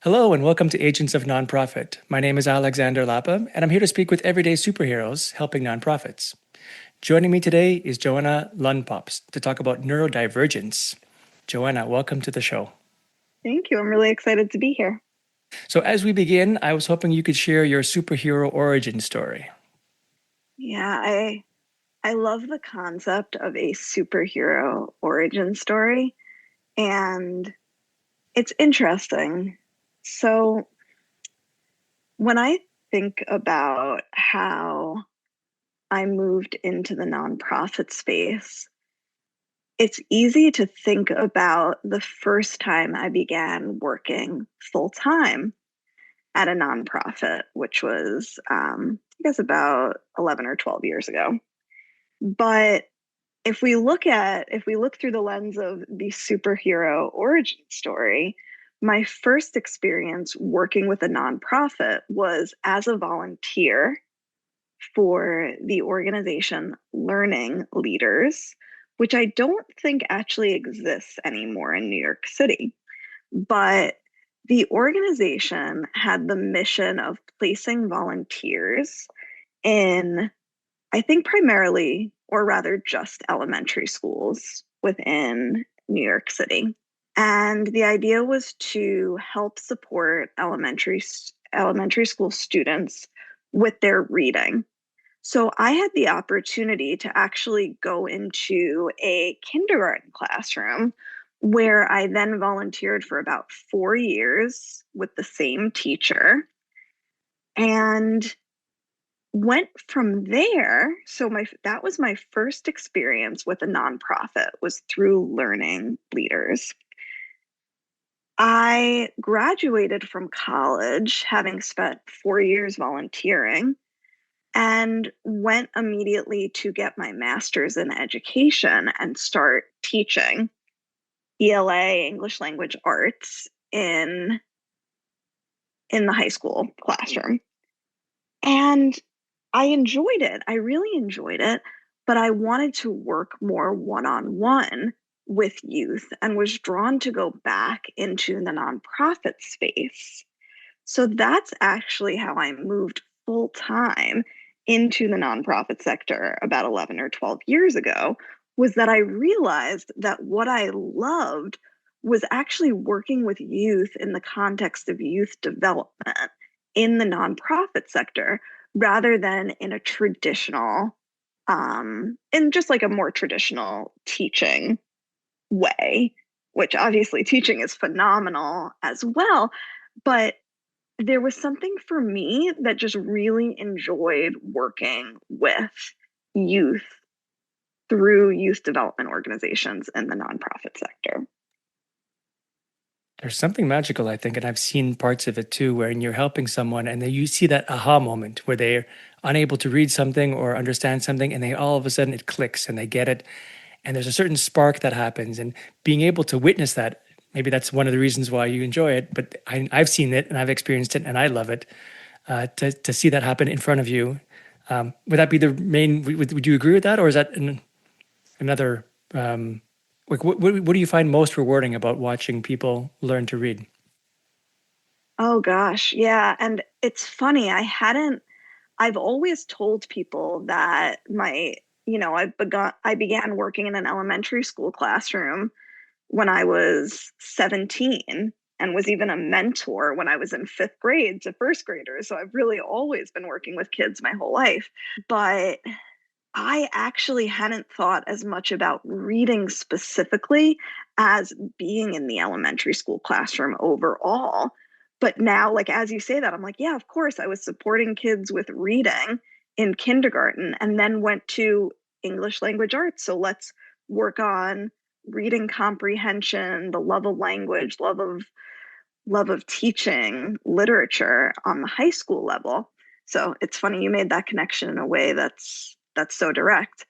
Hello and welcome to Agents of Nonprofit. My name is Alexander Lapa, and I'm here to speak with everyday superheroes helping nonprofits. Joining me today is Joanna Lund-Pops to talk about neurodivergence. Joanna, welcome to the show. Thank you. I'm really excited to be here. So, as we begin, I was hoping you could share your superhero origin story. Yeah, I love the concept of a superhero origin story, and it's interesting. So, when I think about how I moved into the nonprofit space, it's easy to think about the first time I began working full time at a nonprofit, which was, I guess, about 11 or 12 years ago. But if we look through the lens of the superhero origin story, my first experience working with a nonprofit was as a volunteer for the organization Learning Leaders, which I don't think actually exists anymore in New York City. But the organization had the mission of placing volunteers in, I think, primarily, or rather just elementary schools within New York City. And the idea was to help support elementary school students with their reading. So I had the opportunity to actually go into a kindergarten classroom where I then volunteered for about 4 years with the same teacher. And went from there. So my that was my first experience with a nonprofit, was through Learning Leaders. I graduated from college having spent 4 years volunteering and went immediately to get my master's in education and start teaching ELA, English language arts, in the high school classroom. And I enjoyed it. I really enjoyed it, but I wanted to work more one on one with youth and was drawn to go back into the nonprofit space. So that's actually how I moved full time into the nonprofit sector about 11 or 12 years ago, was that I realized that what I loved was actually working with youth in the context of youth development in the nonprofit sector rather than in a traditional, in just like a more traditional teaching way, which obviously teaching is phenomenal as well. But there was something for me that just really enjoyed working with youth through youth development organizations in the nonprofit sector. There's something magical, I think, and I've seen parts of it too, where you're helping someone and then you see that aha moment where they're unable to read something or understand something, and they all of a sudden it clicks and they get it. And there's a certain spark that happens, and being able to witness that, maybe that's one of the reasons why you enjoy it, but I've seen it and I've experienced it and I love it. To see that happen in front of you, would that be the main, would you agree with that, or is that another, like what do you find most rewarding about watching people learn to read? Oh gosh, yeah. And it's funny, I've always told people that I began working in an elementary school classroom when I was 17 and was even a mentor when I was in fifth grade to first graders. So I've really always been working with kids my whole life. But I actually hadn't thought as much about reading specifically as being in the elementary school classroom overall. But now, like, as you say that, I'm like, yeah, of course, I was supporting kids with reading in kindergarten and then went to English language arts. So let's work on reading comprehension, the love of language, love of teaching literature on the high school level. So it's funny you made that connection in a way that's so direct.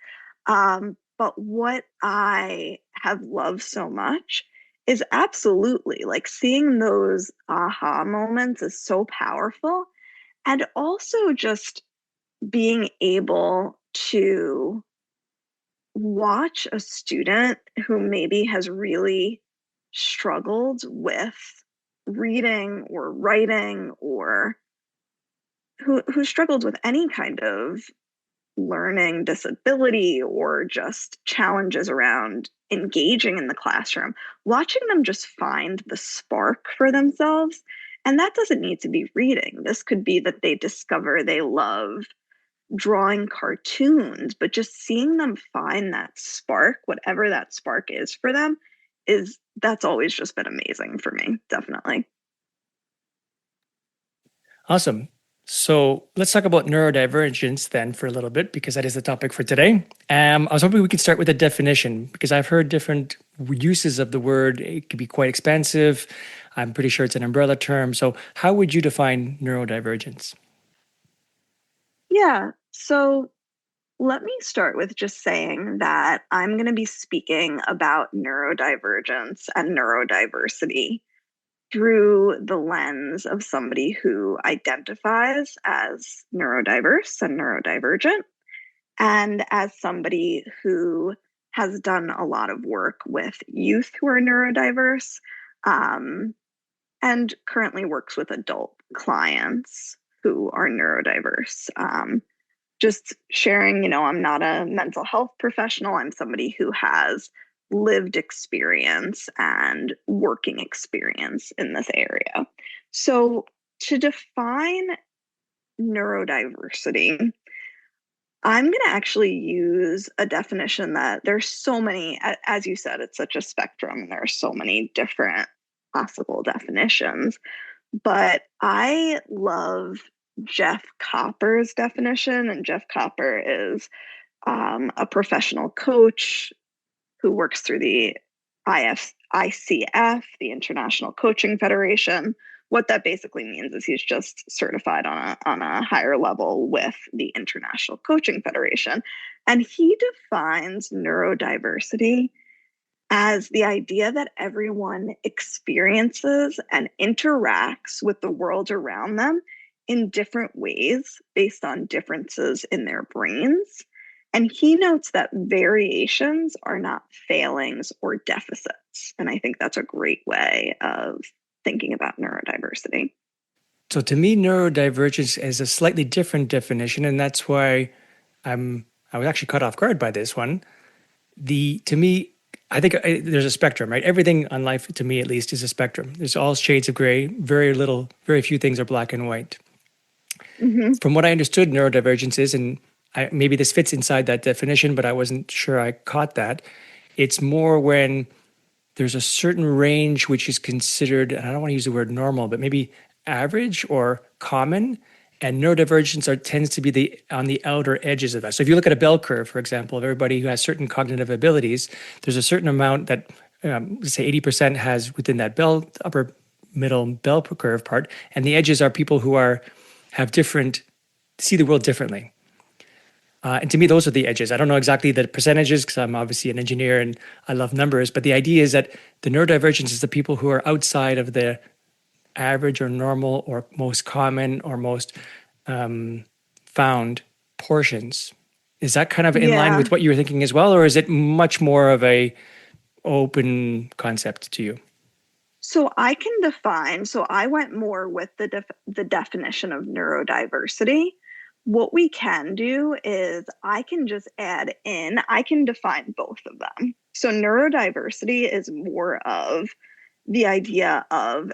But what I have loved so much is absolutely like seeing those aha moments is so powerful. And also just being able to watch a student who maybe has really struggled with reading or writing, or who struggled with any kind of learning disability or just challenges around engaging in the classroom, watching them just find the spark for themselves. And that doesn't need to be reading. This could be that they discover they love drawing cartoons, but just seeing them find that spark, whatever that spark is for them, is that's always just been amazing for me, definitely. Awesome. So let's talk about neurodivergence then for a little bit, because that is the topic for today. I was hoping we could start with a definition, because I've heard different uses of the word. It could be quite expansive. I'm pretty sure it's an umbrella term. So how would you define neurodivergence? Yeah. So let me start with just saying that I'm going to be speaking about neurodivergence and neurodiversity through the lens of somebody who identifies as neurodiverse and neurodivergent, and as somebody who has done a lot of work with youth who are neurodiverse, um, and currently works with adult clients who are neurodiverse. Just sharing, I'm not a mental health professional. I'm somebody who has lived experience and working experience in this area. So, to define neurodiversity, I'm going to actually use a definition that there's so many, as you said, it's such a spectrum and there are so many different possible definitions. But I love Jeff Copper's definition, and Jeff Copper is a professional coach who works through the ICF, the International Coaching Federation. What that basically means is he's just certified on a higher level with the International Coaching Federation. And he defines neurodiversity as the idea that everyone experiences and interacts with the world around them in different ways based on differences in their brains. And he notes that variations are not failings or deficits. And I think that's a great way of thinking about neurodiversity. So to me, neurodivergence is a slightly different definition, and that's why I was actually caught off guard by this one. To me, I think there's a spectrum, right? Everything on life, to me at least, is a spectrum. There's all shades of gray. Very few things are black and white. Mm-hmm. From what I understood, neurodivergence is, and maybe this fits inside that definition, but I wasn't sure I caught that. It's more when there's a certain range which is considered, and I don't want to use the word normal, but maybe average or common. And neurodivergence tends to be on the outer edges of that. So if you look at a bell curve, for example, of everybody who has certain cognitive abilities, there's a certain amount that, let's say 80% has within that upper middle bell curve part, and the edges are people who see the world differently. And to me, those are the edges. I don't know exactly the percentages because I'm obviously an engineer and I love numbers, but the idea is that the neurodivergence is the people who are outside of the average or normal or most common or most found portions. Is that kind of in line Yeah. with what you were thinking as well, or is it much more of a open concept to you? So I can define, so I went more with the definition of neurodiversity. What we can do is I can just I can define both of them. So neurodiversity is more of the idea of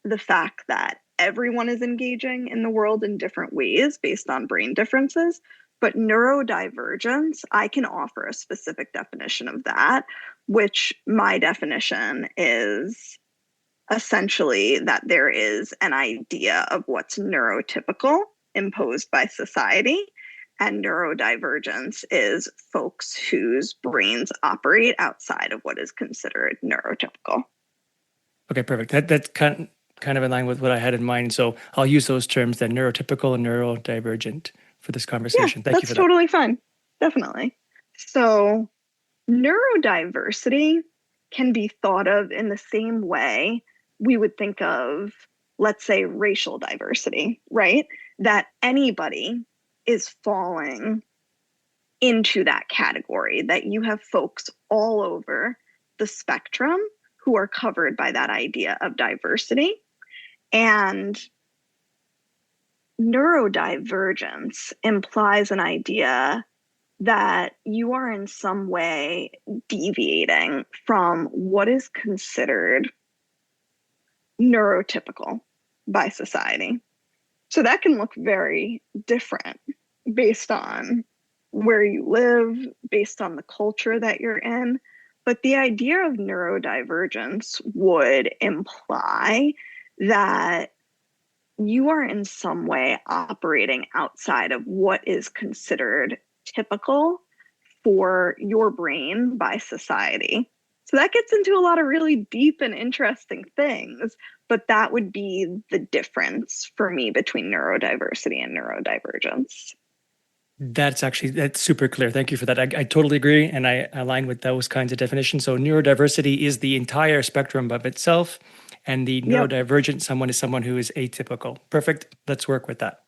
the fact that everyone is engaging in the world in different ways based on brain differences. But neurodivergence, I can offer a specific definition of that, which my definition is essentially that there is an idea of what's neurotypical imposed by society. And neurodivergence is folks whose brains operate outside of what is considered neurotypical. Okay, perfect. That's kind of in line with what I had in mind. So I'll use those terms then, neurotypical and neurodivergent, for this Yeah, conversation. Thank you that's for that. totally fine. Definitely. So, neurodiversity can be thought of in the same way we would think of, let's say, racial diversity, right? That anybody is falling into that category, that you have folks all over the spectrum who are covered by that idea of diversity. And neurodivergence implies an idea that you are in some way deviating from what is considered neurotypical by society. So that can look very different based on where you live, based on the culture that you're in. But the idea of neurodivergence would imply that you are in some way operating outside of what is considered typical for your brain by society. So that gets into a lot of really deep and interesting things, but that would be the difference for me between neurodiversity and neurodivergence. That's super clear. Thank you for that. I totally agree. And I align with those kinds of definitions. So neurodiversity is the entire spectrum of itself. And the Yep. neurodivergent someone is someone who is atypical. Perfect. Let's work with that.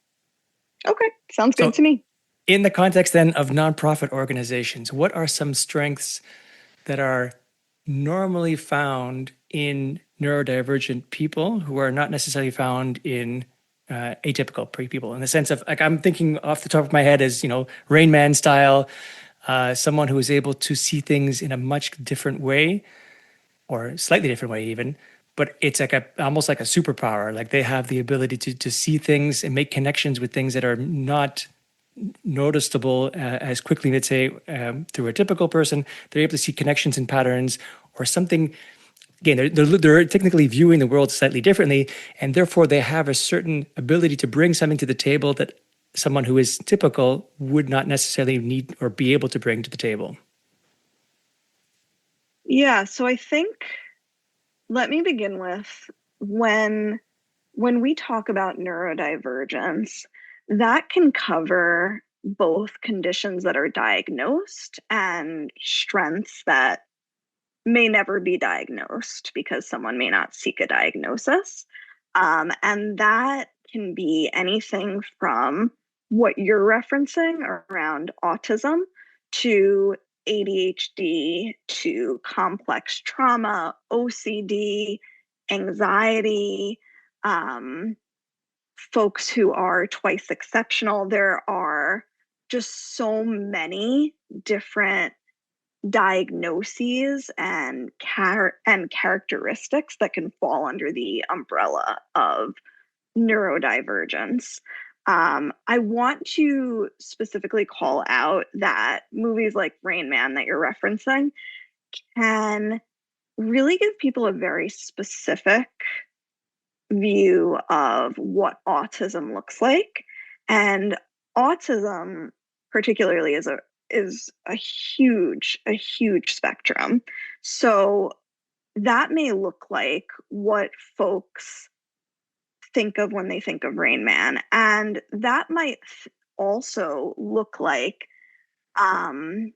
Okay. Sounds good So to me. in the context then of nonprofit organizations, what are some strengths that are normally found in neurodivergent people who are not necessarily found in atypical people, in the sense of, like, I'm thinking off the top of my head as, Rain Man style, someone who is able to see things in a much different way, or slightly different way even, but it's like almost like a superpower. Like they have the ability to see things and make connections with things that are not noticeable as quickly, let's say, through a typical person. They're able to see connections and patterns or something. Again, they're technically viewing the world slightly differently, and therefore they have a certain ability to bring something to the table that someone who is typical would not necessarily need or be able to bring to the table. Yeah, so I think let me begin with when we talk about neurodivergence, that can cover both conditions that are diagnosed and strengths that may never be diagnosed because someone may not seek a diagnosis. And that can be anything from what you're referencing around autism to ADHD to complex trauma, OCD, anxiety, um, folks who are twice exceptional. There are just so many different diagnoses and characteristics that can fall under the umbrella of neurodivergence. I want to specifically call out that movies like Rain Man that you're referencing can really give people a very specific view of what autism looks like. And autism particularly is a huge spectrum. So that may look like what folks think of when they think of Rain Man. And that might also look like um,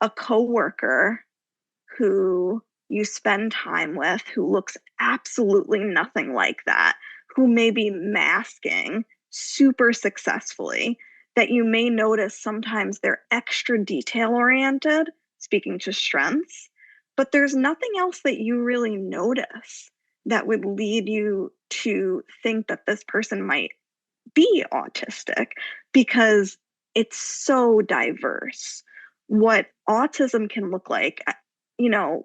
a coworker who you spend time with who looks absolutely nothing like that, who may be masking super successfully, that you may notice sometimes they're extra detail oriented, speaking to strengths, but there's nothing else that you really notice that would lead you to think that this person might be autistic because it's so diverse. What autism can look like, you know,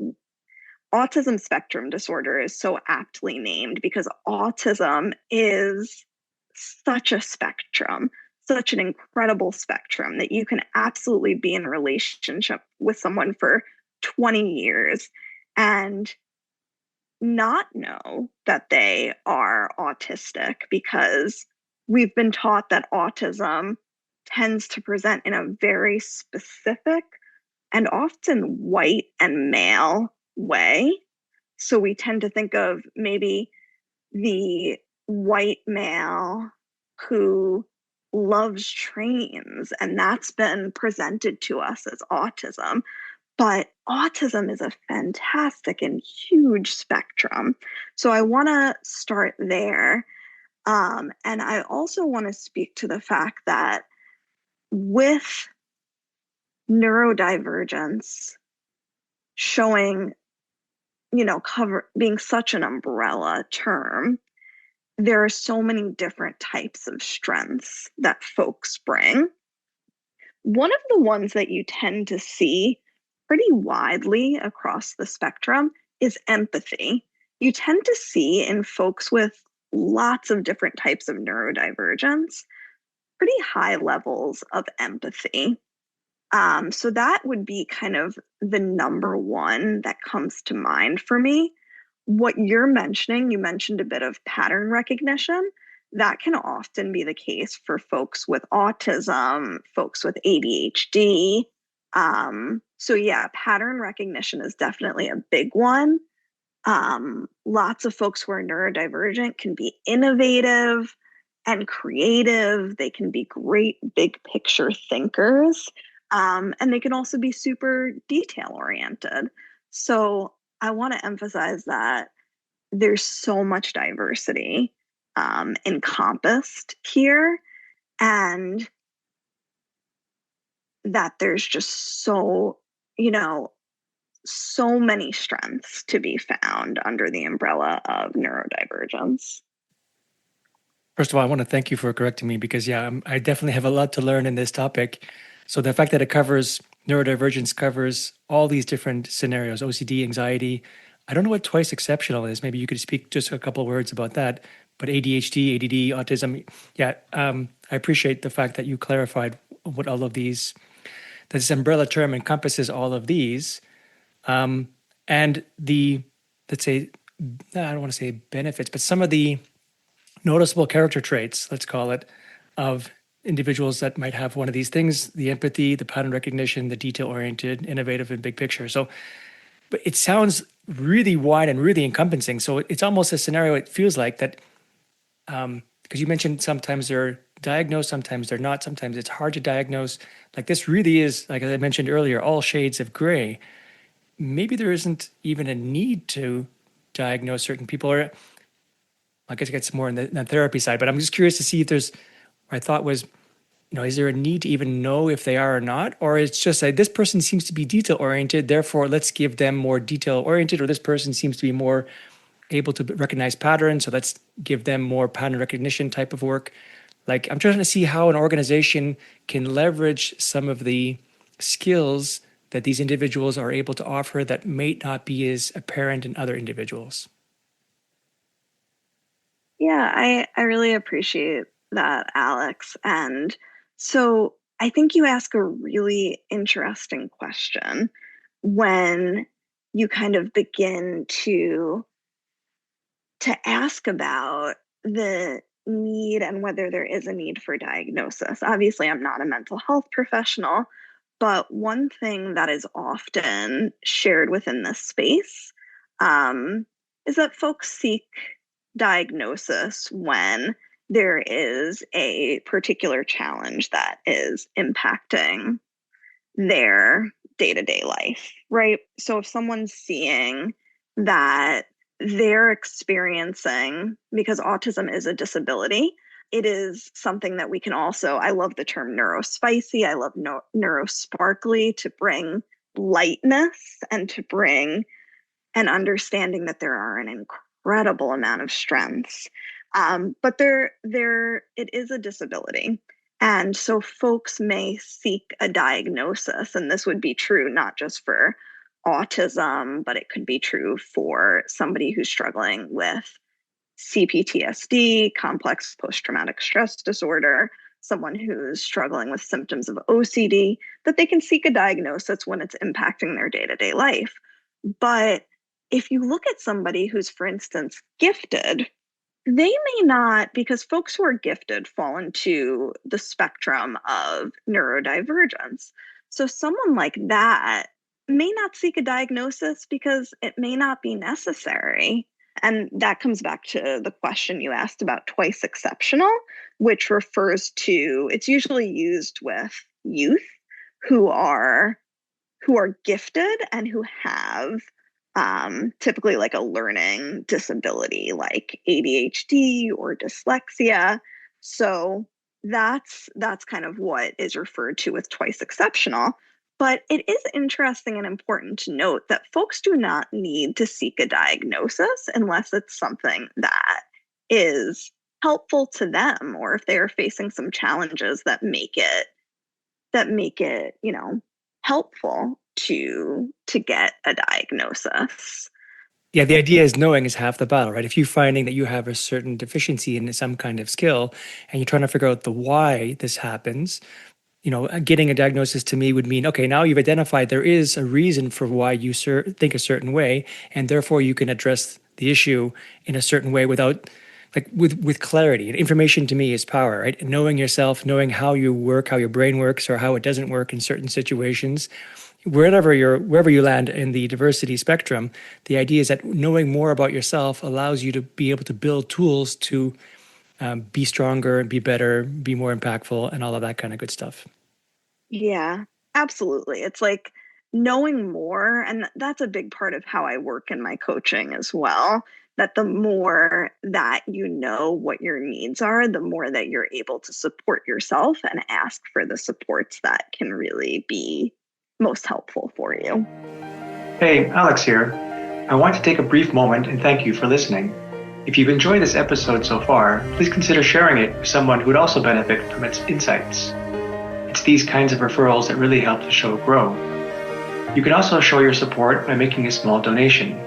autism spectrum disorder is so aptly named because autism is such a spectrum, such an incredible spectrum that you can absolutely be in a relationship with someone for 20 years and not know that they are autistic because we've been taught that autism tends to present in a very specific and often white and male way. So we tend to think of maybe the white male who loves trains, and that's been presented to us as autism. But autism is a fantastic and huge spectrum. So I want to start there. And I also want to speak to the fact that with neurodivergence showing cover being such an umbrella term, there are so many different types of strengths that folks bring. One of the ones that you tend to see pretty widely across the spectrum is empathy. You tend to see in folks with lots of different types of neurodivergence pretty high levels of empathy. So that would be kind of the number one that comes to mind for me. What you're mentioning, you mentioned a bit of pattern recognition. That can often be the case for folks with autism, folks with ADHD. So, yeah, pattern recognition is definitely a big one. Lots of folks who are neurodivergent can be innovative and creative. They can be great big picture thinkers. And they can also be super detail oriented. So I want to emphasize that there's so much diversity encompassed here, and that there's just you know, so many strengths to be found under the umbrella of neurodivergence. First of all, I want to thank you for correcting me because, yeah, I definitely have a lot to learn in this topic. So the fact that it covers neurodivergence covers all these different scenarios, OCD, anxiety. I don't know what twice exceptional is. Maybe you could speak just a couple of words about that. But ADHD, ADD, autism, yeah, I appreciate the fact that you clarified what all of these, that this umbrella term encompasses all of these. And the, let's say, I don't want to say benefits, but some of the noticeable character traits, let's call it, of individuals that might have one of these things: the empathy, the pattern recognition, the detail oriented, innovative, and big picture. So, but it sounds really wide and really encompassing. So it's almost a scenario, it feels like that, because you mentioned sometimes they're diagnosed, sometimes they're not, sometimes it's hard to diagnose. Like this really is, like as I mentioned earlier, all shades of gray. Maybe there isn't even a need to diagnose certain people, or I guess it gets more in the therapy side, but I'm just curious to see if there's, my thought was, is there a need to even know if they are or not? Or it's just like this person seems to be detail oriented, therefore let's give them more detail oriented, or this person seems to be more able to recognize patterns, so let's give them more pattern recognition type of work. Like I'm trying to see how an organization can leverage some of the skills that these individuals are able to offer that may not be as apparent in other individuals. Yeah, I really appreciate that, Alex. And so I think you ask a really interesting question when you kind of begin to ask about the need and whether there is a need for diagnosis. Obviously, I'm not a mental health professional, but one thing that is often shared within this space is that folks seek diagnosis when there is a particular challenge that is impacting their day to day life, right? So if someone's seeing that they're experiencing, because autism is a disability, it is something that we can also, I love the term neurospicy, I love neurosparkly, to bring lightness and to bring an understanding that there are an incredible amount of strengths. But it is a disability. And so folks may seek a diagnosis, and this would be true not just for autism, but it could be true for somebody who's struggling with CPTSD, complex post traumatic stress disorder, someone who's struggling with symptoms of OCD, that they can seek a diagnosis when it's impacting their day to day life. But if you look at somebody who's, for instance, gifted, they may not, because folks who are gifted fall into the spectrum of neurodivergence. So someone like that may not seek a diagnosis because it may not be necessary. And that comes back to the question you asked about twice exceptional, which refers to, it's usually used with youth who are gifted and who have typically like a learning disability like ADHD or dyslexia. So that's kind of what is referred to with twice exceptional. But it is interesting and important to note that folks do not need to seek a diagnosis unless it's something that is helpful to them, or if they are facing some challenges that make it, helpful to get a diagnosis. Yeah, the idea is knowing is half the battle, right? If you're finding that you have a certain deficiency in some kind of skill and you're trying to figure out the why this happens, getting a diagnosis to me would mean, okay, now you've identified there is a reason for why you think a certain way, and therefore you can address the issue in a certain way without, like, with clarity. And information to me is power, right? Knowing yourself, knowing how you work, how your brain works, or how it doesn't work in certain situations. Wherever you land in the diversity spectrum, the idea is that knowing more about yourself allows you to be able to build tools to be stronger and be better, be more impactful, and all of that kind of good stuff. Yeah, absolutely. It's like knowing more, and that's a big part of how I work in my coaching as well. That the more that you know what your needs are, the more that you're able to support yourself and ask for the supports that can really be most helpful for you. Hey, Alex here. I want to take a brief moment and thank you for listening. If you've enjoyed this episode so far, please consider sharing it with someone who would also benefit from its insights. It's these kinds of referrals that really help the show grow. You can also show your support by making a small donation.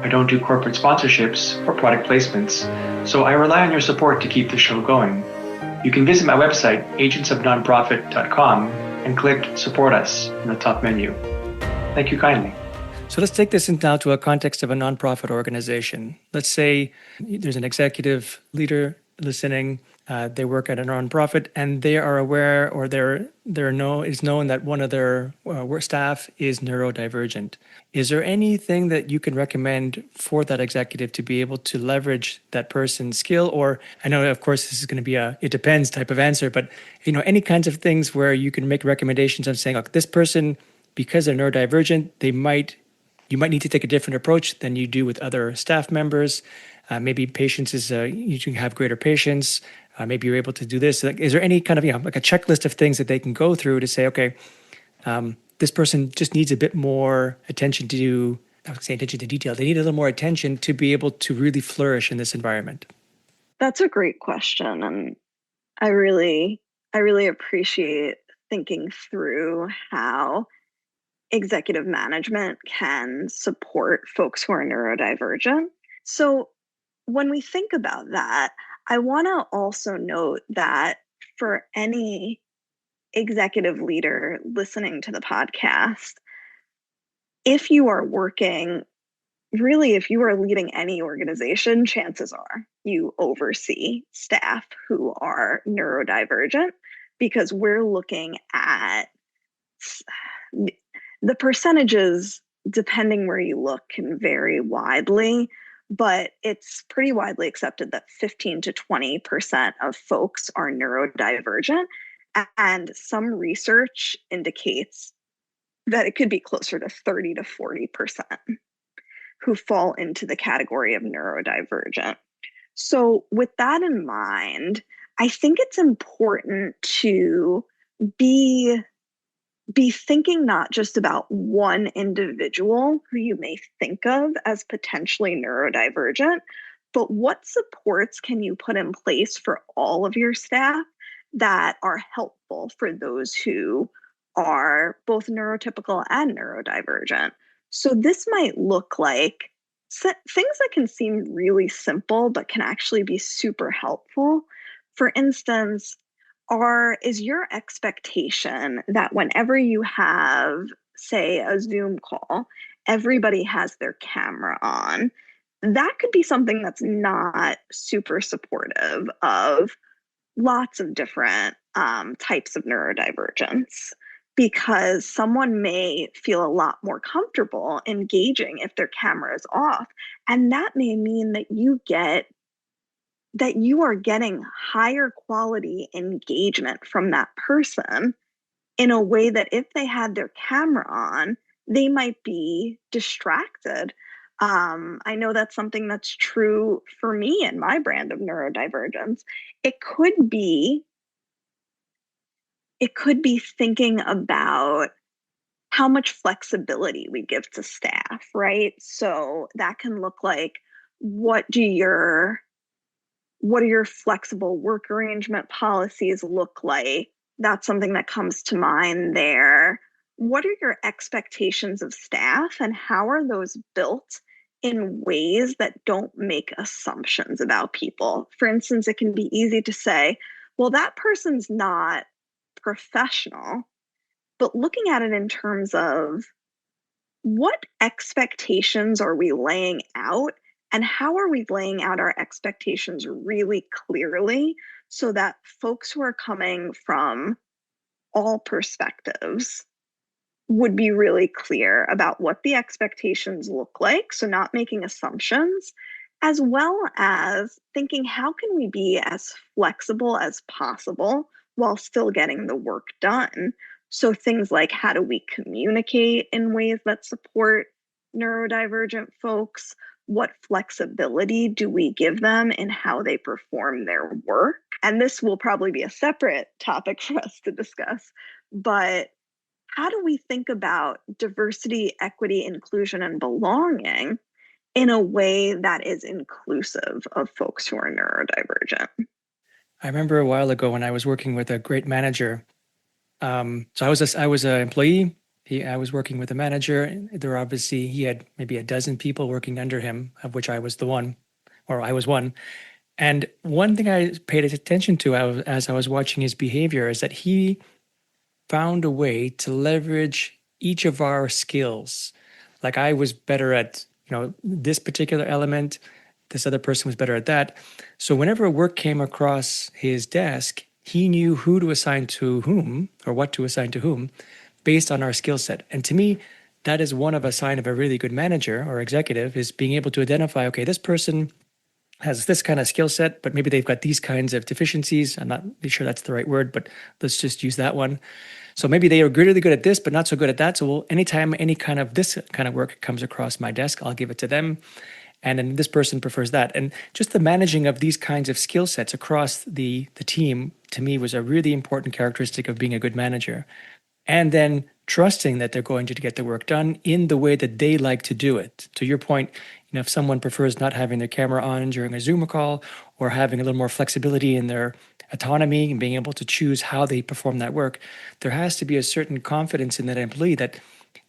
I don't do corporate sponsorships or product placements, so I rely on your support to keep the show going. You can visit my website, agentsofnonprofit.com, and click Support Us in the top menu. Thank you kindly. So let's take this now to a context of a nonprofit organization. Let's say there's an executive leader listening. They work at a nonprofit, and they are aware, or it's known that one of their staff is neurodivergent. Is there anything that you can recommend for that executive to be able to leverage that person's skill? Or I know, of course, this is going to be it depends type of answer, but any kinds of things where you can make recommendations of saying, look, this person, because they're neurodivergent, you might need to take a different approach than you do with other staff members. Maybe patience is, you can have greater patience. Maybe you're able to do this. Like, is there any kind of, like a checklist of things that they can go through to say, okay, this person just needs a bit more attention I would say attention to detail. They need a little more attention to be able to really flourish in this environment. That's a great question. And I really appreciate thinking through how executive management can support folks who are neurodivergent. So when we think about that, I want to also note that for any executive leader listening to the podcast, if you are leading any organization, chances are you oversee staff who are neurodivergent, because we're looking at the percentages, depending where you look, can vary widely, but it's pretty widely accepted that 15 to 20% of folks are neurodivergent. And some research indicates that it could be closer to 30 to 40% who fall into the category of neurodivergent. So, with that in mind, I think it's important to be thinking not just about one individual who you may think of as potentially neurodivergent, but what supports can you put in place for all of your staff that are helpful for those who are both neurotypical and neurodivergent. So this might look like things that can seem really simple, but can actually be super helpful. For instance, is your expectation that whenever you have, say, a Zoom call, everybody has their camera on? That could be something that's not super supportive of lots of different types of neurodivergence, because someone may feel a lot more comfortable engaging if their camera is off. And that may mean that you are getting higher quality engagement from that person in a way that if they had their camera on, they might be distracted. I know that's something that's true for me and my brand of neurodivergence. It could be thinking about how much flexibility we give to staff, right? So that can look like, what do your flexible work arrangement policies look like? That's something that comes to mind there. What are your expectations of staff, and how are those built in ways that don't make assumptions about people? For instance, it can be easy to say, well, that person's not professional, but looking at it in terms of, what expectations are we laying out, and how are we laying out our expectations really clearly so that folks who are coming from all perspectives would be really clear about what the expectations look like, so not making assumptions, as well as thinking, how can we be as flexible as possible while still getting the work done? So things like, how do we communicate in ways that support neurodivergent folks? What flexibility do we give them in how they perform their work? And this will probably be a separate topic for us to discuss, but how do we think about diversity, equity, inclusion, and belonging in a way that is inclusive of folks who are neurodivergent? I remember a while ago when I was working with a great manager. So I was an employee. I was working with a manager. He had maybe a dozen people working under him, of which I was the one, or I was one. And one thing I paid attention to as I was watching his behavior is that he found a way to leverage each of our skills. Like, I was better at, this particular element, this other person was better at that. So whenever work came across his desk, he knew who to assign to whom, or what to assign to whom, based on our skill set. And to me, that is one of a sign of a really good manager or executive, is being able to identify, okay, this person has this kind of skill set, but maybe they've got these kinds of deficiencies. I'm not really sure that's the right word, but let's just use that one. So maybe they are really good at this, but not so good at that. So anytime any kind of this kind of work comes across my desk, I'll give it to them. And then this person prefers that. And just the managing of these kinds of skill sets across the team, to me, was a really important characteristic of being a good manager. And then trusting that they're going to get the work done in the way that they like to do it. To your point, if someone prefers not having their camera on during a Zoom call, or having a little more flexibility in their autonomy and being able to choose how they perform that work, there has to be a certain confidence in that employee that,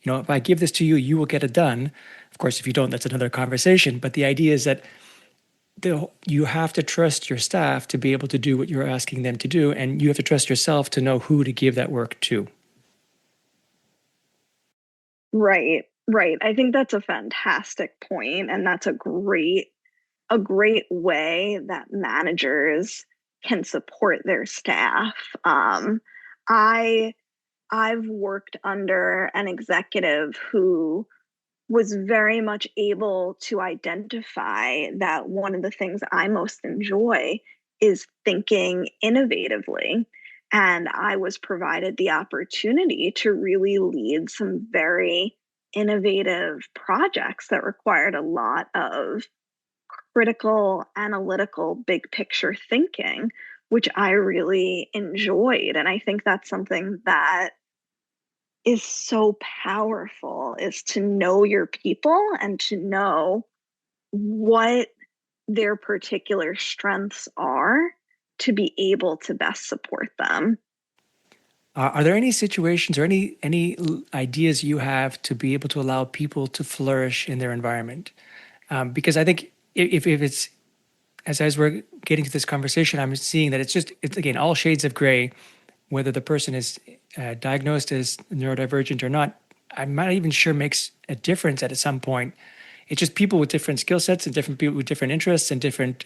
if I give this to you, you will get it done. Of course, if you don't, that's another conversation. But the idea is that you have to trust your staff to be able to do what you're asking them to do, and you have to trust yourself to know who to give that work to. Right. I think that's a fantastic point, and that's a great way that managers can support their staff. I've worked under an executive who was very much able to identify that one of the things I most enjoy is thinking innovatively. And I was provided the opportunity to really lead some very innovative projects that required a lot of critical, analytical, big picture thinking, which I really enjoyed. And I think that's something that is so powerful, is to know your people and to know what their particular strengths are to be able to best support them. Are there any situations or any ideas you have to be able to allow people to flourish in their environment? Because I think if it's, as we're getting to this conversation, I'm seeing that it's again, all shades of gray, whether the person is diagnosed as neurodivergent or not. I'm not even sure makes a difference at some point. It's just people with different skill sets and different people with different interests and different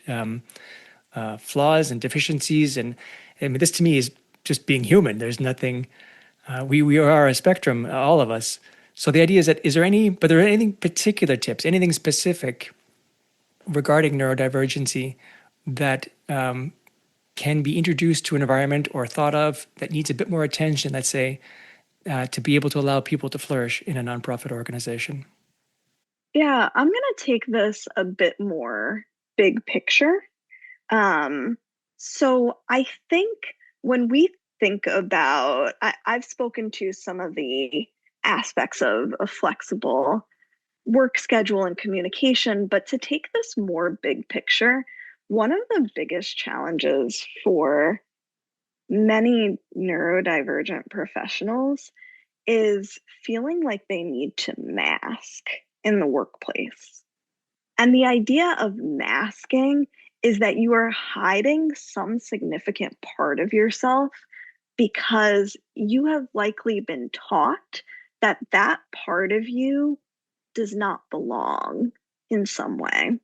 flaws and deficiencies. And I mean, this to me is just being human. There's nothing, we are a spectrum, all of us. So the idea is that, are there any particular tips, anything specific regarding neurodivergency that can be introduced to an environment or thought of that needs a bit more attention, let's say, to be able to allow people to flourish in a nonprofit organization? Yeah, I'm going to take this a bit more big picture. So I think when we think about, I've spoken to some of the aspects of a flexible work schedule and communication. But to take this more big picture, one of the biggest challenges for many neurodivergent professionals is feeling like they need to mask in the workplace. And the idea of masking is that you are hiding some significant part of yourself because you have likely been taught that that part of you does not belong in some way.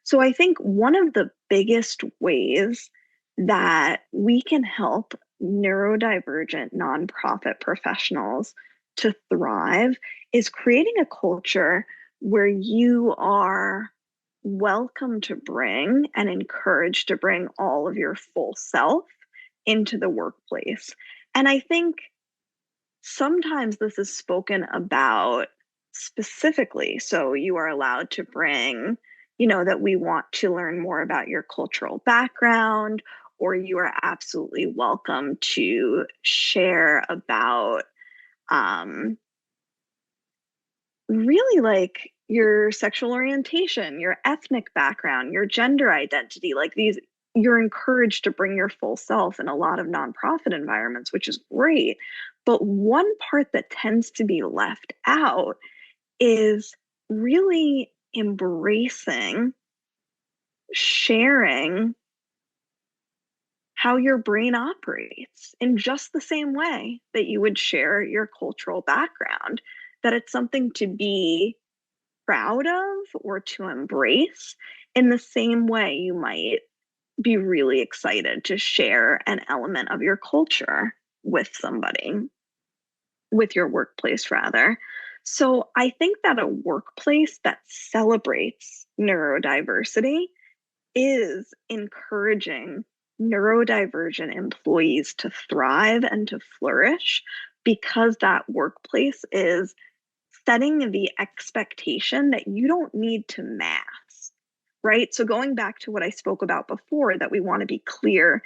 So I think one of the biggest ways that we can help neurodivergent nonprofit professionals to thrive is creating a culture where you are welcome to bring and encouraged to bring all of your full self into the workplace. And I think sometimes this is spoken about specifically. So you are allowed to bring, that we want to learn more about your cultural background, or you are absolutely welcome to share about really like your sexual orientation, your ethnic background, your gender identity, like these, you're encouraged to bring your full self in a lot of nonprofit environments, which is great. But one part that tends to be left out is really embracing, sharing how your brain operates in just the same way that you would share your cultural background, that it's something to be proud of or to embrace in the same way you might be really excited to share an element of your culture with somebody, with your workplace rather. So I think that a workplace that celebrates neurodiversity is encouraging neurodivergent employees to thrive and to flourish, because that workplace is setting the expectation that you don't need to mask, right? So going back to what I spoke about before, that we want to be clear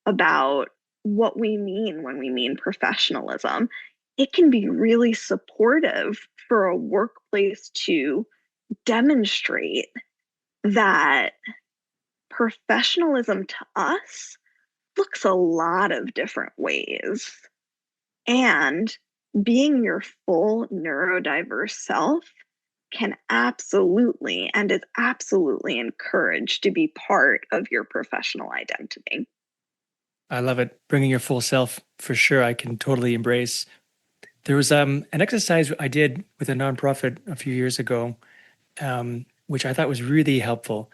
about what we mean when we mean professionalism, it can be really supportive for a workplace to demonstrate that professionalism to us looks a lot of different ways. And being your full neurodiverse self can absolutely and is absolutely encouraged to be part of your professional identity. I love it. Bringing your full self, for sure, I can totally embrace. There was an exercise I did with a nonprofit a few years ago, which I thought was really helpful.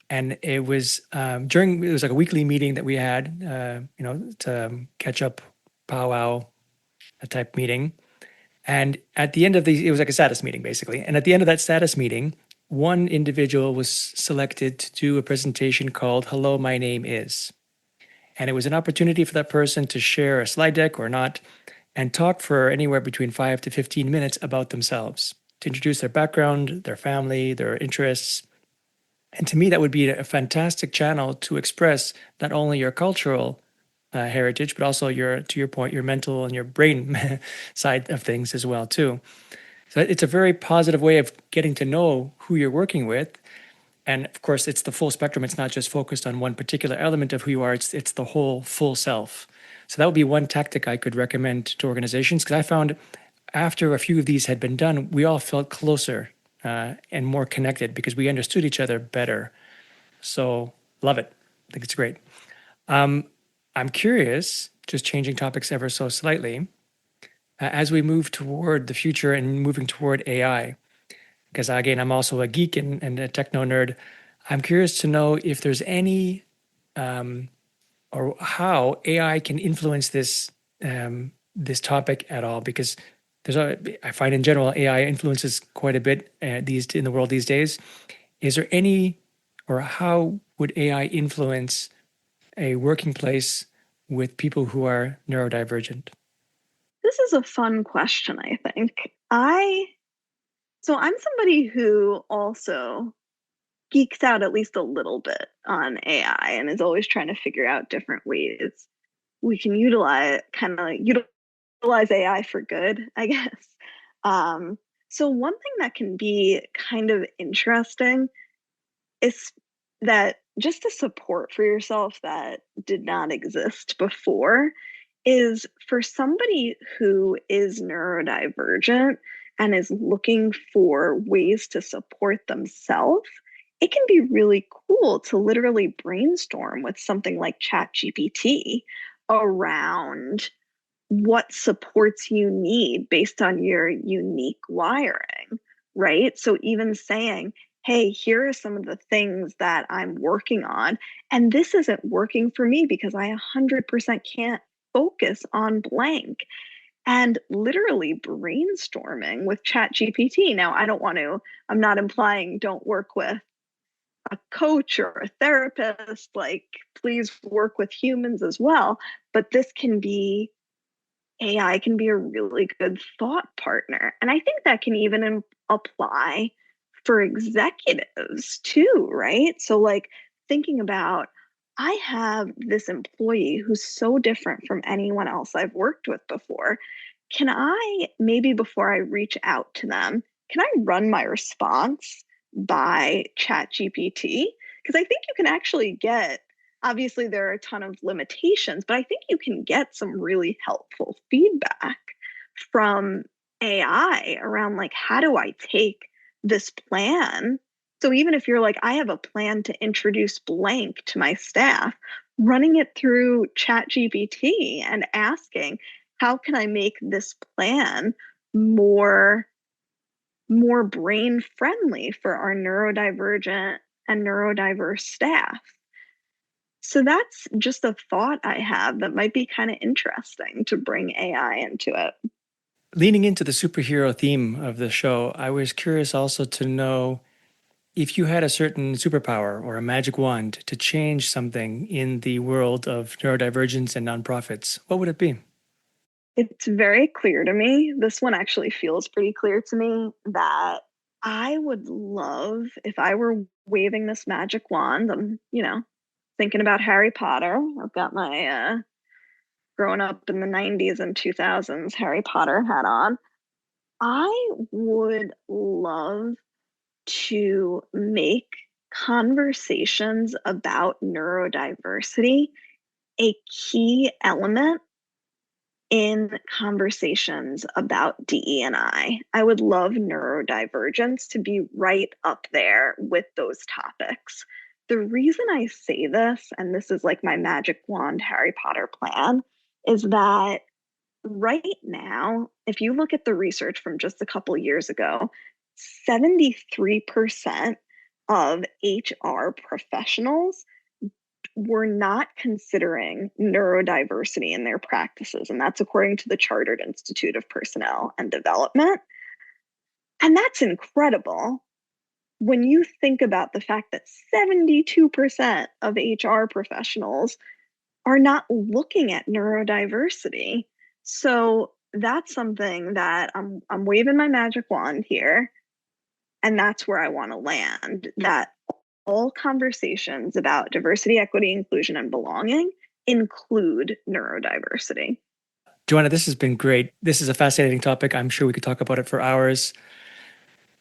And it was it was like a weekly meeting that we had, to catch up, powwow, a type meeting. And at the end of it was like a status meeting basically. And at the end of that status meeting, one individual was selected to do a presentation called Hello, My Name Is. And it was an opportunity for that person to share a slide deck or not and talk for anywhere between 5 to 15 minutes about themselves, to introduce their background, their family, their interests. And to me, that would be a fantastic channel to express not only your cultural heritage, but also to your point, your mental and your brain side of things as well too. So it's a very positive way of getting to know who you're working with. And of course, it's the full spectrum. It's not just focused on one particular element of who you are. It's the whole full self. So that would be one tactic I could recommend to organizations, because I found after a few of these had been done, we all felt closer and more connected because we understood each other better. So love it. I think it's great. I'm curious, just changing topics ever so slightly, as we move toward the future and moving toward AI, because again, I'm also a geek and a techno nerd. I'm curious to know if there's any or how AI can influence this topic at all, because I find in general AI influences quite a bit in the world these days. Is there any, or how would AI influence a working place with people who are neurodivergent? This is a fun question, I think. So I'm somebody who also geeks out at least a little bit on AI and is always trying to figure out different ways we can utilize AI for good, I guess. So one thing that can be kind of interesting is that just a support for yourself that did not exist before is for somebody who is neurodivergent and is looking for ways to support themselves. It can be really cool to literally brainstorm with something like ChatGPT around what supports you need based on your unique wiring, right? So even saying, hey, here are some of the things that I'm working on, and this isn't working for me because I 100% can't focus on blank. And literally brainstorming with ChatGPT. Now, I'm not implying don't work with a coach or a therapist, like, please work with humans as well. But AI can be a really good thought partner. And I think that can even apply for executives too, right? So, like, thinking about, I have this employee who's so different from anyone else I've worked with before. Can I, maybe before I reach out to them, can I run my response by ChatGPT? Because I think you can actually get, obviously there are a ton of limitations, but I think you can get some really helpful feedback from AI around, like, how do I take this plan? So even if you're like, I have a plan to introduce blank to my staff, running it through ChatGPT and asking, how can I make this plan more more brain friendly for our neurodivergent and neurodiverse staff? So that's just a thought I have that might be kind of interesting to bring AI into it. Leaning into the superhero theme of the show, I was curious also to know if you had a certain superpower or a magic wand to change something in the world of neurodivergence and nonprofits, what would it be? It's very clear to me. This one actually feels pretty clear to me that I would love, if I were waving this magic wand, I'm, thinking about Harry Potter. I've got my growing up in the 90s and 2000s Harry Potter hat on. I would love to make conversations about neurodiversity a key element in conversations about DE&I. I would love neurodivergence to be right up there with those topics. The reason I say this, and this is like my magic wand Harry Potter plan, is that right now, if you look at the research from just a couple years ago, 73% of HR professionals were not considering neurodiversity in their practices. And that's according to the Chartered Institute of Personnel and Development. And that's incredible when you think about the fact that 72% of HR professionals are not looking at neurodiversity. So that's something that I'm waving my magic wand here. And that's where I want to land, that all conversations about diversity, equity, inclusion, and belonging include neurodiversity. Joanna, this has been great. This is a fascinating topic. I'm sure we could talk about it for hours.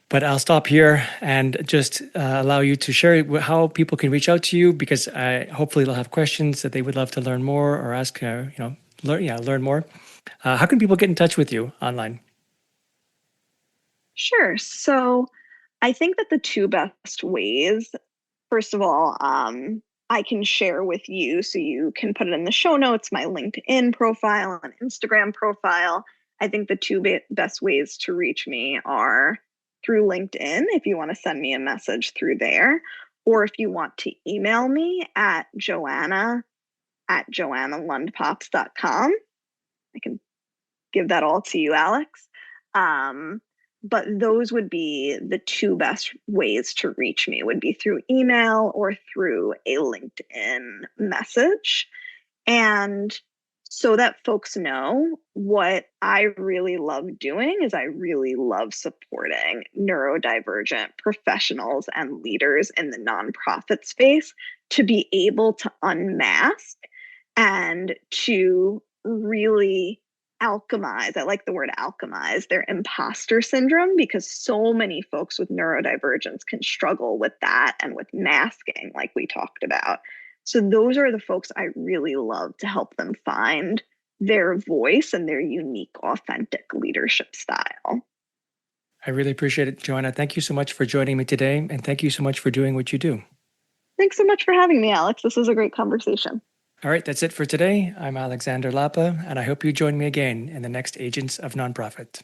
But I'll stop here and just allow you to share how people can reach out to you, because hopefully they'll have questions that they would love to learn more or ask, learn more. How can people get in touch with you online? Sure. So I think that the two best ways, first of all, I can share with you so you can put it in the show notes, my LinkedIn profile and Instagram profile. I think the two best ways to reach me are through LinkedIn, if you want to send me a message through there, or if you want to email me at joannalundpops.com. I can give that all to you, Alex. But those would be the two best ways to reach me, would be through email or through a LinkedIn message. And so that folks know, what I really love doing is I really love supporting neurodivergent professionals and leaders in the nonprofit space to be able to unmask and to really alchemize. I like the word alchemize their imposter syndrome, because so many folks with neurodivergence can struggle with that and with masking, like we talked about. So those are the folks I really love to help them find their voice and their unique, authentic leadership style. I really appreciate it, Joanna. Thank you so much for joining me today, and thank you so much for doing what you do. Thanks so much for having me, Alex. This was a great conversation. All right, that's it for today. I'm Alexander Lapa, and I hope you join me again in the next Agents of Nonprofit.